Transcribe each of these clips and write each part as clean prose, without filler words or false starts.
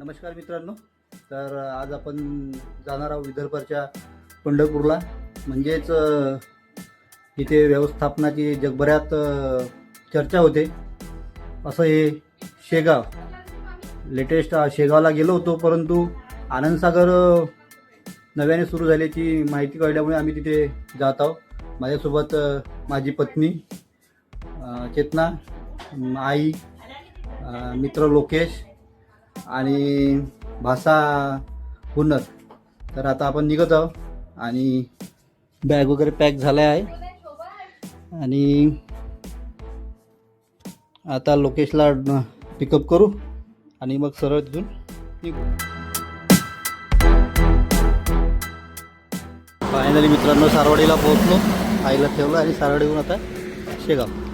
नमस्कार मित्रांनो. तर आज आपण जाणार आहोत विदर्भाच्या पंढरपूरला. म्हणजेच इथे व्यवस्थापनाची जगभरात चर्चा होते असं हे शेगाव. लेटेस्ट शेगावला गेलो होतो, परंतु आनंदसागर नव्याने सुरू झाल्याची माहिती कळल्यामुळे आम्ही तिथे जात आहोत. माझ्यासोबत माझी पत्नी चेतना, आई, मित्र लोकेश आणि भाषा हुनर. तर आता आपण निघत आहोत आणि बॅग वगैरे पॅक झाला आहे आणि आता लोकेशला पिकअप करू आणि मग सरळ तिथून निघू. फायनली मित्रांनो सारवाडीला पोहोचलो. आईला ठेवलं आणि सारवाडीहून आता शेगाव.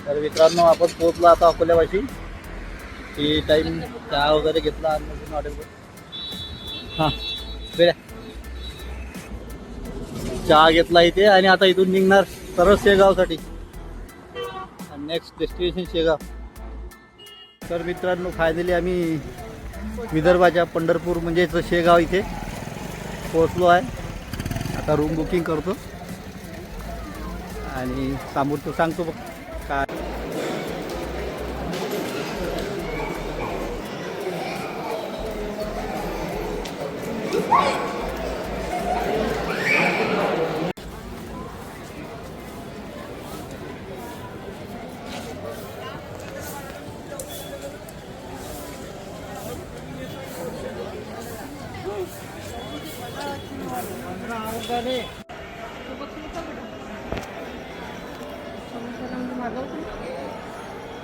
तर मित्रांनो आपण पोहोचलो आता अकोल्यापाशी. टी टाईम चहा वगैरे घेतला आणि हॉटेलवर बेऱ्या चहा घेतला इथे आणि आता इथून निघणार सरळ शेगावसाठी. Next destination Shegaon. तर मित्रांनो फायनली आम्ही विदर्भाच्या पंढरपूर म्हणजेच शेगाव इथे पोहोचलो आहे. आता रूम बुकिंग करतो आणि सांगतो बघ काय.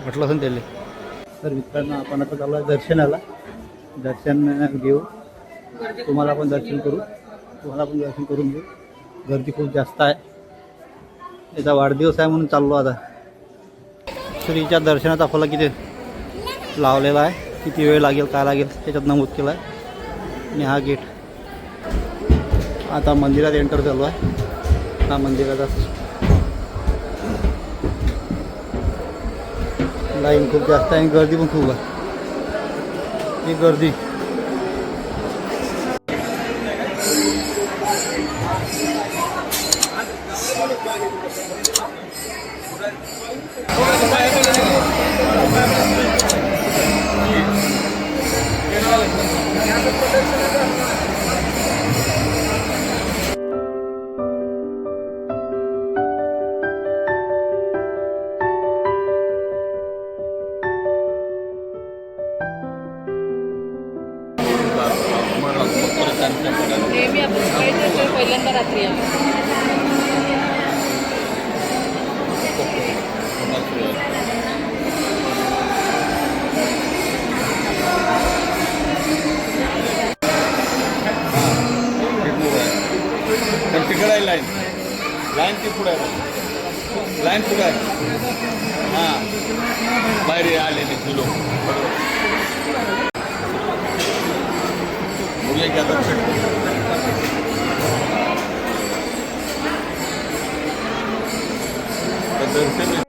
म्हटलं असं त्याला. तर मित्रांनो आपण आता चालू आहे दर्शनाला. दर्शन घेऊ, तुम्हाला पण दर्शन करू, तुम्हाला पण दर्शन करून घेऊ. गर्दी खूप जास्त आहे. याचा वाढदिवस आहे म्हणून चाललो आता. श्रीच्या दर्शनाचा फलक किती लावलेला आहे, किती वेळ लागेल काय लागेल त्याच्यात नमूद केलं आहे. आणि हा गेट. आता मंदिरात एंटर झालो आहे. हा मंदिराचा लाईन खूप जास्त आहे आणि गर्दी पण खूप आहे. ही गर्दी नेहमी आपण सकाळी जातो, पहिल्यांदा रात्री आलो. तिकडे आहे लाईन ती पुढे आहे. लाईन पुढे आहे. हां बाहेर आलेले ती लोक मुले घेतात. दर्शन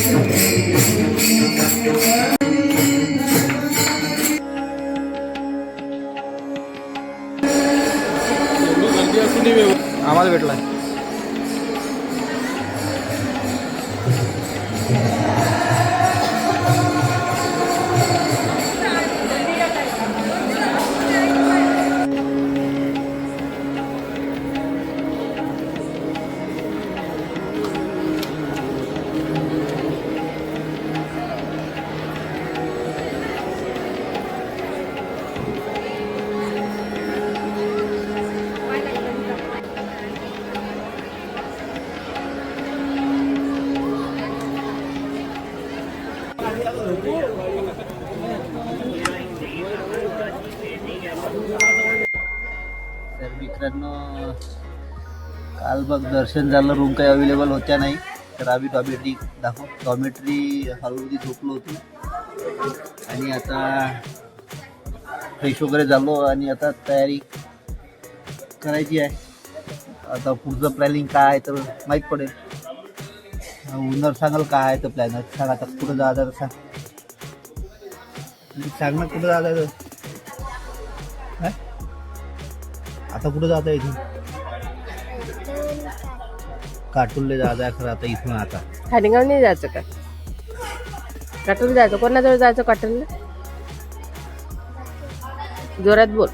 एवढी गर्दी असूनही व्यवस्थित आम्हाला भेटला. तर मित्रांनो, काल बघ दर्शन झालं, रूम काही अवेलेबल होत्या नाही, तर आम्ही डॉमेट्री हॉलमध्ये झोपलो होतो. आणि आता फ्रेश वगैरे झालो आणि आता तयारी करायची आहे. आता पुढचं प्लॅनिंग काय आहे तर माहीत पडेल. ओनर सांगाल काय आहे तर प्लॅन सांग. आता कुठं जायचं सांग, सांग ना कुठं जायचं. आता कुठं जाता इथून? काटूलले जायचं आहे खरं आता इथून. आता खाणीगाव नाही जायचं का? काटूल जायचं. कोणाजवळ जायचं काटूलला? जोरात बोल.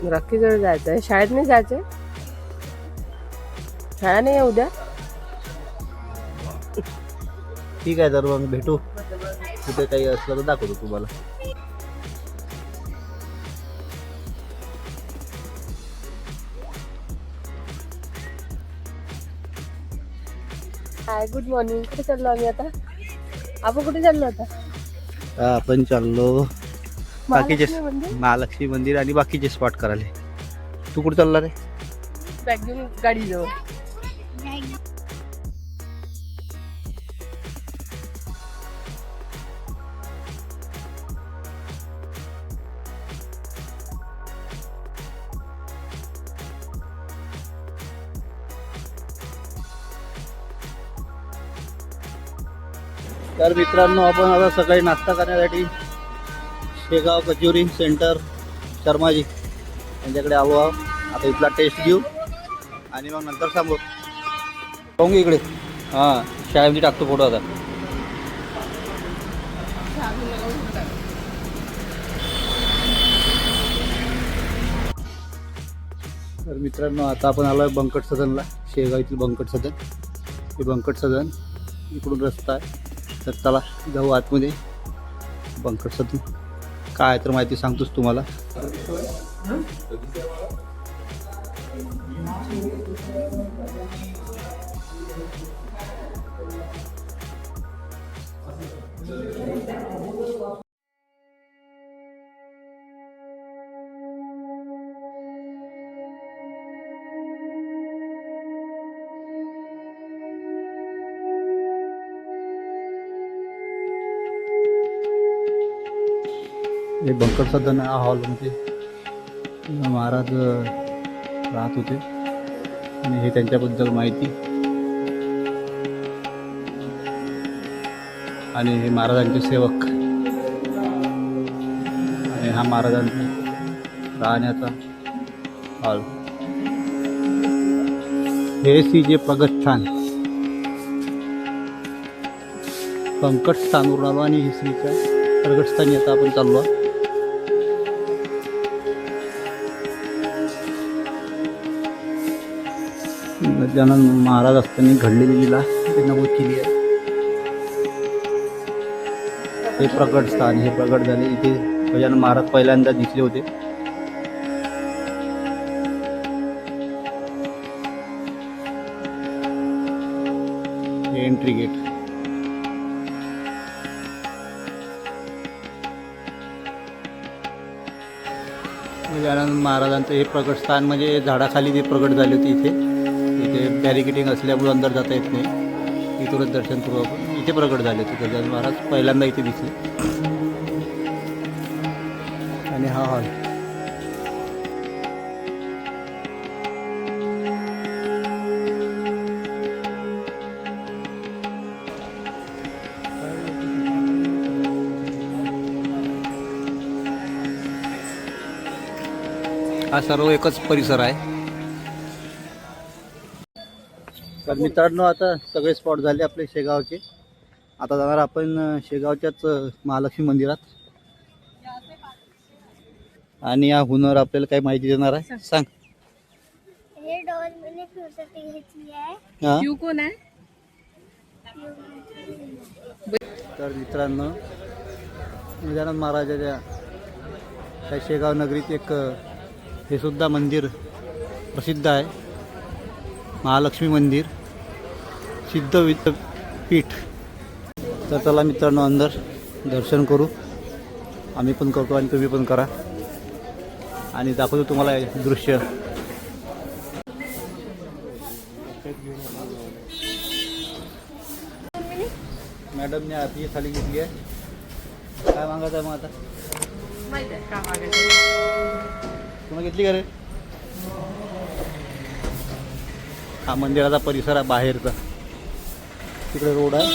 रॉकीजवळ जायचं आहे. शाळेत नाही जायचं? शाळा नाही आहे उद्या? ठीक आहे, तर मग भेटू. कुठे काही असलं तर दाखवतो तुम्हाला. हाय, गुड मॉर्निंग. कुठे चाललो आम्ही आता? आपण कुठे चाललो आता? आपण चाललो बाकीचे महालक्ष्मी मंदिर? महालक्ष्मी मंदिर आणि बाकीचे स्पॉट करायला. तू कुठे चालला रे? बॅग घेऊन गाडीजवळ. तर मित्रांनो, आपण आता सकाळी नाश्ता करण्यासाठी शेगाव कचोरी सेंटर शर्माजी यांच्याकडे आलो आहोत. आता इथला टेस्ट घेऊ आणि मग नंतर सांगू. पाहून इकडे. हां, शाळेमध्ये टाकतो फोटो आता. तर मित्रांनो, आता आपण आलो आहे बंकट सदनला. शेगाव येथील बंकट सदन. हे बंकट सदन इकडून रस्ता आहे. तर चला जाऊ आतमध्ये. बंकट सदन काय तर माहिती सांगतोच तुम्हाला. हे बंकट सदन हा हॉलमध्ये महाराज राहत होते आणि हे त्यांच्याबद्दल माहिती. आणि हे महाराजांचे सेवक आणि हा महाराजांचा राहण्याचा हॉल. हे जे प्रगटस्थान बंकट स्थानवरून आलो आणि हे श्रीच्या प्रगटस्थानी आता आपण चाललो. गजानन महाराज असताना घडलेली लीला ते नमूद केली आहे. हे प्रकट स्थान, हे प्रकट झाले इथे गजानन महाराज पहिल्यांदा दिसले होते. हे एंट्री गेट. गजानन महाराजांचं हे प्रकट स्थान म्हणजे झाडाखाली ते प्रकट झाले होते. इथे बॅरिकेडिंग असल्यामुळे अंदर जाता येत नाही. इथूनच दर्शन करू आपण. इथे प्रकट झाले होते गजानन महाराज पहिल्यांदा इथे दिसले. आणि हा हॉल. हा सर्व एकच परिसर आहे. तर मित्रांनो, आता सगळे स्पॉट झाले आपले शेगावचे. आता जाणार आपण शेगावच्याच महालक्ष्मी मंदिरात. आणि या हुनर आपल्याला काय माहिती देणार आहे, सांग. हे डॉल मैंने फिरसाठी घेतली आहे. हा. क्यू कोण आहे? तर मित्रांनो, गजानन महाराजाच्या त्या शेगाव नगरीत एक हे सुद्धा मंदिर प्रसिद्ध आहे, महालक्ष्मी मंदिर, सिद्ध विद्यापीठ. तर चला मित्रांनो, अंदर दर्शन करू. आम्ही पण करतो आणि तुम्ही पण करा, आणि दाखवतो तुम्हाला हे दृश्य. मॅडमने आरती थाली घेतली आहे. काय मागायचं आहे मग आता? माहिती आहे का मागायचं? तुम्ही घेतली का रे? हा मंदिराचा परिसर आहे बाहेरचा. तिकडे रोड आहे.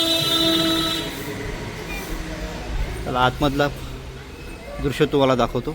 त्याला आतमधला दृश्य तुम्हाला दाखवतो.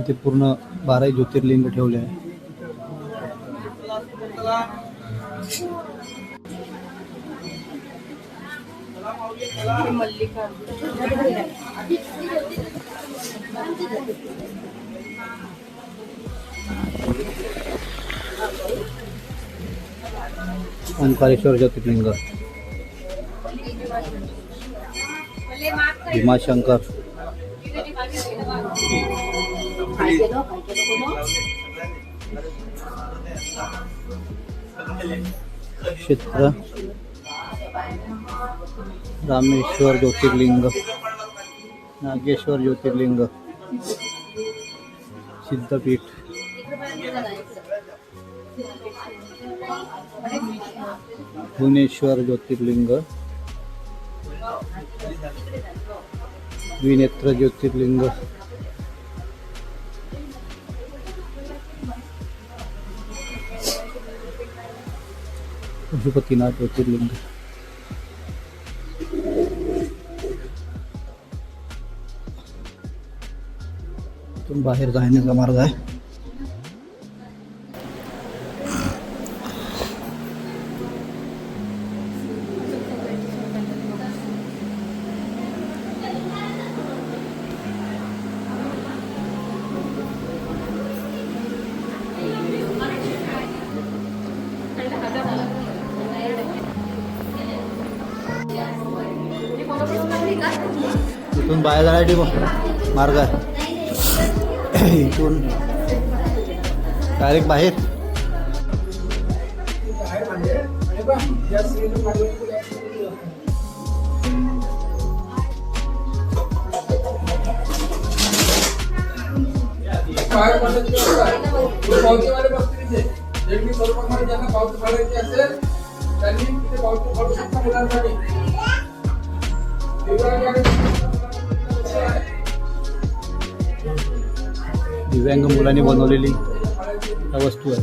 इथे पूर्ण 12 ज्योतिर्लिंग ठेवले आहे. ओंकारेश्वर ज्योतिर्लिंग, भीमाशंकर, क्षेत्र, रामेश्वर ज्योतिर्लिंग, नागेश्वर ज्योतिर्लिंग, सिद्धपीठ, भुवनेश्वर ज्योतिर्लिंग, द्विनेत्र ज्योतिर्लिंग, पशुपतीनाथ ज्योतिर्लिंग. इथून बाहेर जाण्याचा मार्ग आहे. इथून बाहेर जाण्यासाठी मार्ग आहे. इथून डायरेक्ट बाहेर. बाहेर पडण्याची व्यवस्था आहे. पावतीवाले बसतील तिथे. जंगी स्वरूपामध्ये ज्यांना पावती फाडायची असेल त्यांनी तिथे पावती फाडू शकता मुलांसाठी. दिव्यांग मुलांनी बनवलेली ह्या वस्तू आहे.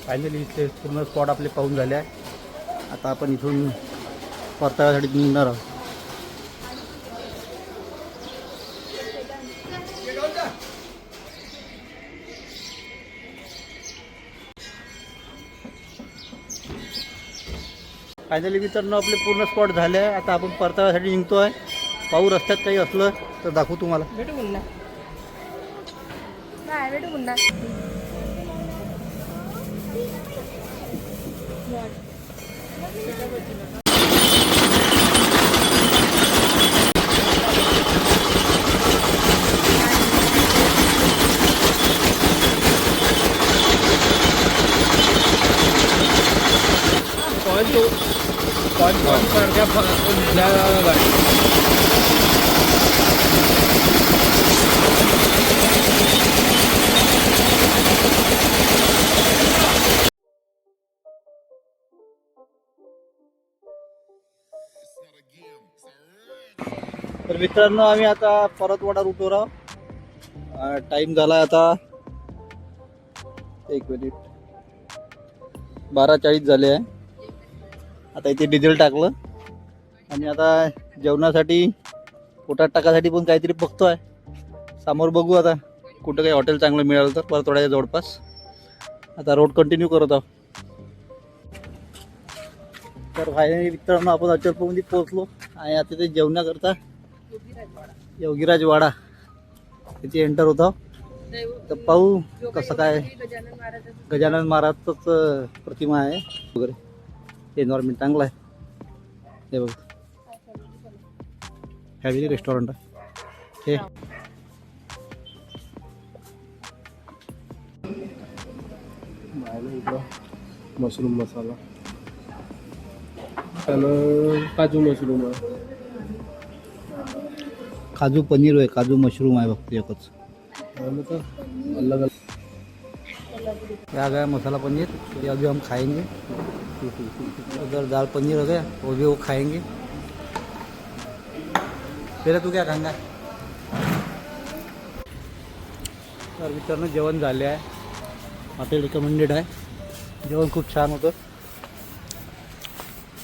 फायनली इथे पूर्ण स्पॉट आपले पाहून झाले आहे. आता आपण इथून परताव्यासाठी निघणार आहोत. फायनली मित्रांनो आपले पूर्ण स्पॉट झाले आहे. आता आपण परताव्यासाठी निघतो आहे. पाहू रस्त्यात काही असलं तर दाखवू तुम्हाला. भेटू पुन्हा. नाही भेटू पुन्हा. तर मित्रांनो आम्ही आता परतवाडा रूटवर आहोत. टाइम झाला आता 1 मिनिट 12:40 झाले आहे. आता इथे डिझेल टाकलं आणि आता जेवणासाठी पोटात टाकासाठी पण काहीतरी बघतोय. समोर बघू आता कुठं काही हॉटेल चांगलं मिळालं तर परतवाड्याच्या जवळपास. आता रोड कंटिन्यू करत आहोत. तर फायनली मित्रांनो आपण अचलपूरमध्ये पोहोचलो आणि आता ते जेवणाकरता योगीराज वाडा तिथे एंटर होता. तर पाहू कसं काय. गजानन महाराजच प्रतिमा आहे वगैरे. एन्व्हायरमेंट चांगलं आहे. हे बघ फॅमिली रेस्टॉरंट आहे हे. मशरूम मसाला आणि काजू मशरूम आहे. काजू पनीर आहे, काजू मशरूम आहे फक्त एकच. अलग अलग ये आ गया मसाला पनीर. ये अभी हम खाएंगे. उधर दाल पनीर हो गया वो भी वो खाएंगे. पहले तू क्या खाएंगा. तर मित्रांनो जेवण झाले आहे. हॉटेल रिकमेंडेड आहे. जेवण खूप छान होतं.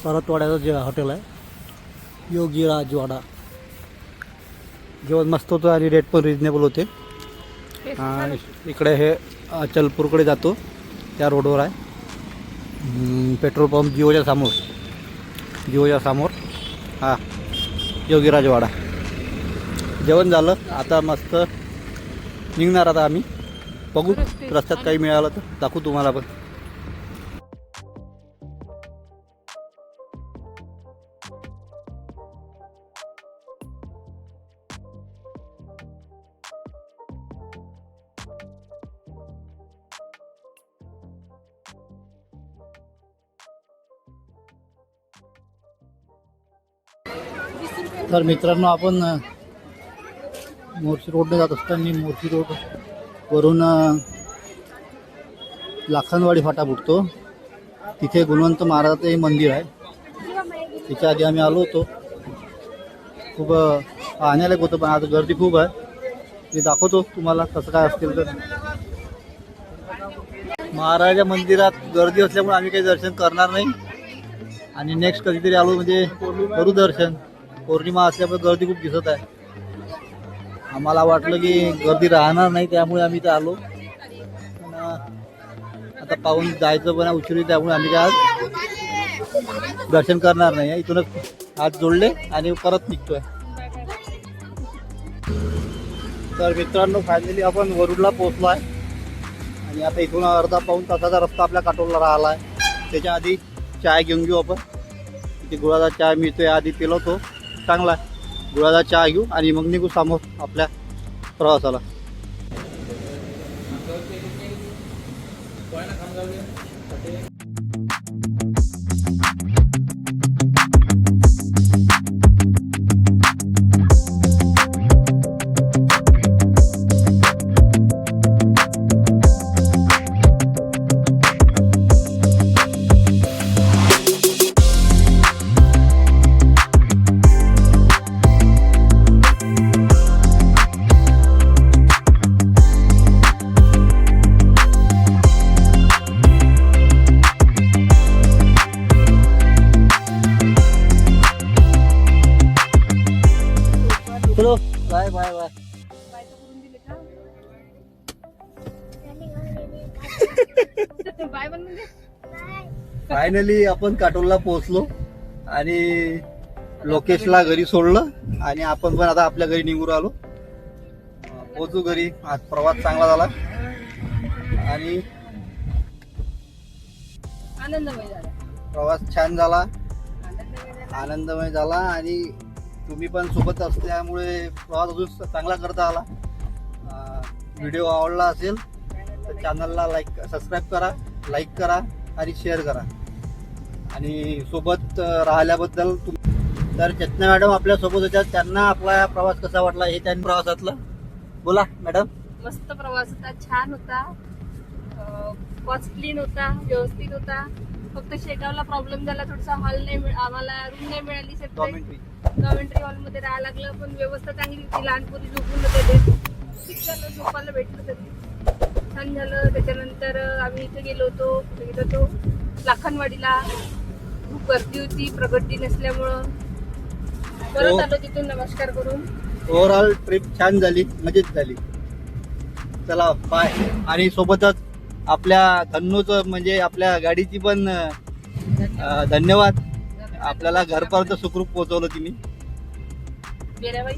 परतवाड्याचं जे हॉटेल आहे योगीराज वाडा. जेवण मस्त होतं आणि रेट पण रिजनेबल होते. इकडे हे अचलपूरकडे जातो त्या रोडवर आहे. पेट्रोल पंप जिओच्या समोर हा योगीराज वाडा. जेवण झालं आता मस्त निघणार. आता आम्ही बघू रस्त्यात काही मिळालं तर दाखवू तुम्हाला पण. तर मित्रांनो आपण मोर्शी रोडने जात असताना मोर्शी रोड वरून लाखनवाडी फाटा फुटतो. तिथे गुणवंत महाराजाचं मंदिर आहे. तिच्या आधी आम्ही आलो होतो. खूप पाहण्यालायक होतं पण आज गर्दी खूप आहे. मी दाखवतो तुम्हाला कसं काय असतील तर. महाराजा मंदिरात गर्दी असल्यामुळे आम्ही काही दर्शन करणार नाही आणि नेक्स्ट कधीतरी आलो म्हणजे करू दर्शन. पौर्णिमा असल्यामुळे गर्दी खूप दिसत आहे. आम्हाला वाटलं की गर्दी राहणार नाही त्यामुळे आम्ही इथे आलो. पण आता पाहून जायचं पण उशिरी त्यामुळे आम्ही काय आज दर्शन करणार नाही. इथूनच हात जोडले आणि परत निघतोय. तर मित्रांनो फायनली आपण वरुडला पोहोचलो आहे आणि आता इथून अर्धा पाऊण तासाचा रस्ता आपल्या काटोलला राहिला आहे. त्याच्या आधी चाय घेऊन घेऊ आपण. इथे गुळाचा चहा मिळतोय. आधी पिलो तो चांगला आहे. गुळाचा चहा घेऊ आणि मग निघू समोर आपल्या प्रवासाला. पण म्हणजे फायनली आपण काटोलला पोहोचलो आणि लोकेशला घरी सोडलं आणि आपण पण आता आपल्या घरी निघून आलो. पोहोचू घरी. आज प्रवास चांगला झाला आणि आनंदमय झाला. प्रवास छान झाला, आनंदमय झाला. आनंदमय झाला आणि तुम्ही पण सोबत असल्यामुळे प्रवास अजून चांगला करता आला. व्हिडिओ आवडला असेल तर चॅनलला सबस्क्राईब करा, लाईक करा आणि शेअर करा. आणि सोबत राहिल्याबद्दल तर चेतना मॅडम आपल्या सोबत होत्या. त्यांना आपला प्रवास कसा वाटला हे त्यांनी प्रवासातला बोला मॅडम. मस्त प्रवास होता, छान होता, कॉस्टली नव्हता, व्यवस्थित होता. फक्त शेगावला प्रॉब्लेम झाला थोडासा. हॉल नाही आम्हाला रूम नाही मिळाली सेपरेट. कॉमेंट्री हॉलमध्ये राहायला लागलं, पण व्यवस्था चांगली होती. लहानपोरी झोपून होते ते ठीक झालं, झोपायला भेटलं तरी छान झालं. त्याच्यानंतर आम्ही इथे गेलो होतो लाखनवाडीला. खूप गर्दी होती, प्रगती नसल्यामुळं परत आलो तिथून नमस्कार करून. ओव्हरऑल ट्रिप छान झाली, मजेत झाली. चला बाय. आणि सोबतच आपल्या धन्नूचं म्हणजे आपल्या गाडीची पण धन्यवाद. आपल्याला घरपर्यंत सुखरूप पोहोचवलं तिने. बेराबाई